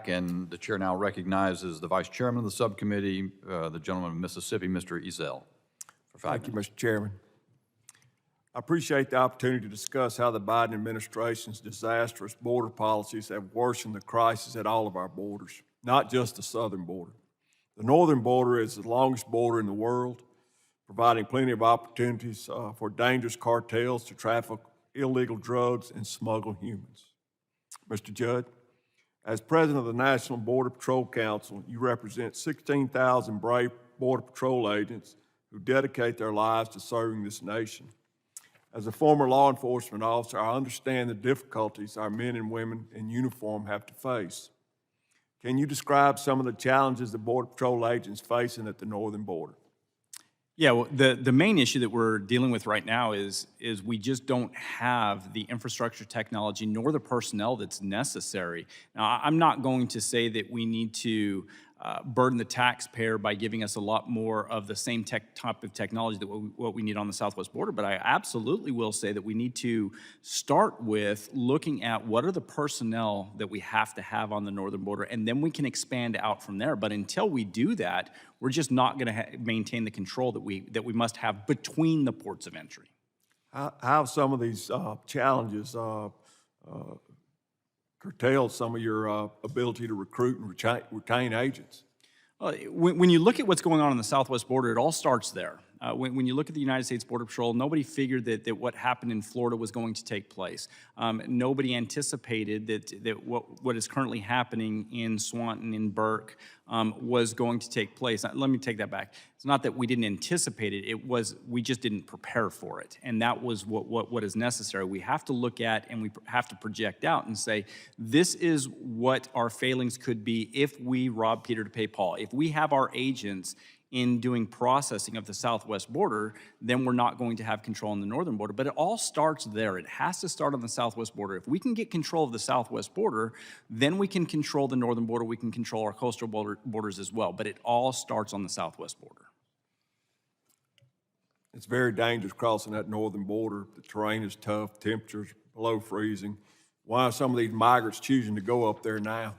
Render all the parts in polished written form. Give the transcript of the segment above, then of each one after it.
back, and the chair now recognizes the vice chairman of the subcommittee, the gentleman of Mississippi, Mr. Ezell, for 5 minutes. Thank you, Mr. Chairman. I appreciate the opportunity to discuss how the Biden administration's disastrous border policies have worsened the crisis at all of our borders, not just the southern border. The northern border is the longest border in the world, providing plenty of opportunities for dangerous cartels to traffic illegal drugs and smuggle humans. Mr. Judd, as president of the National Border Patrol Council, you represent 16,000 brave Border Patrol agents who dedicate their lives to serving this nation. As a former law enforcement officer, I understand the difficulties our men and women in uniform have to face. Can you describe some of the challenges the Border Patrol agents facing at the northern border? Yeah, well, the main issue that we're dealing with right now is we just don't have the infrastructure technology nor the personnel that's necessary. Now, I'm not going to say that we need to burden the taxpayer by giving us a lot more of the same type of technology that what we need on the southwest border, but I absolutely will say that we need to start with looking at what are the personnel that we have to have on the northern border, and then we can expand out from there. But until we do that, we're just not going to maintain the control that we must have between the ports of entry. How have some of these challenges curtailed some of your ability to recruit and retain agents? When you look at what's going on the southwest border, it all starts there. When you look at the United States Border Patrol, nobody figured that what happened in Florida was going to take place. Nobody anticipated that what is currently happening in Swanton, in Burke, was going to take place. Let me take that back. It's not that we didn't anticipate it, it was we just didn't prepare for it. And that was what is necessary. We have to look at and we have to project out and say, this is what our failings could be if we rob Peter to pay Paul. If we have our agents in doing processing of the southwest border, then we're not going to have control on the northern border. But it all starts there. It has to start on the southwest border. If we can get control of the southwest border, then we can control the northern border. We can control our coastal borders as well. But it all starts on the southwest border. It's very dangerous crossing that northern border. The terrain is tough, temperatures below freezing. Why are some of these migrants choosing to go up there now?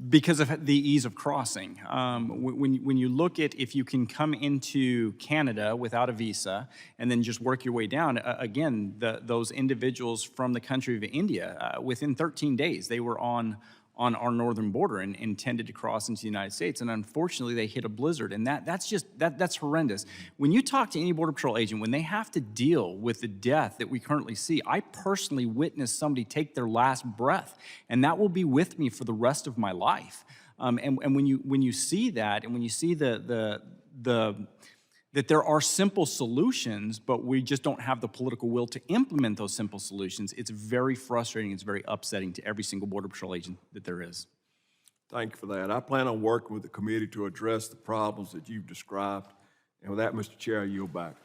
Because of the ease of crossing. When you look at if you can come into Canada without a visa and then just work your way down, again, those individuals from the country of India, within 13 days, they were on our northern border and intended to cross into the United States. And unfortunately, they hit a blizzard. And that's horrendous. When you talk to any Border Patrol agent, when they have to deal with the death that we currently see, I personally witnessed somebody take their last breath. And that will be with me for the rest of my life. And when you see that, and when you see that there are simple solutions, but we just don't have the political will to implement those simple solutions, it's very frustrating, it's very upsetting to every single Border Patrol agent that there is. Thank you for that. I plan on working with the committee to address the problems that you've described. And with that, Mr. Chair, I yield back.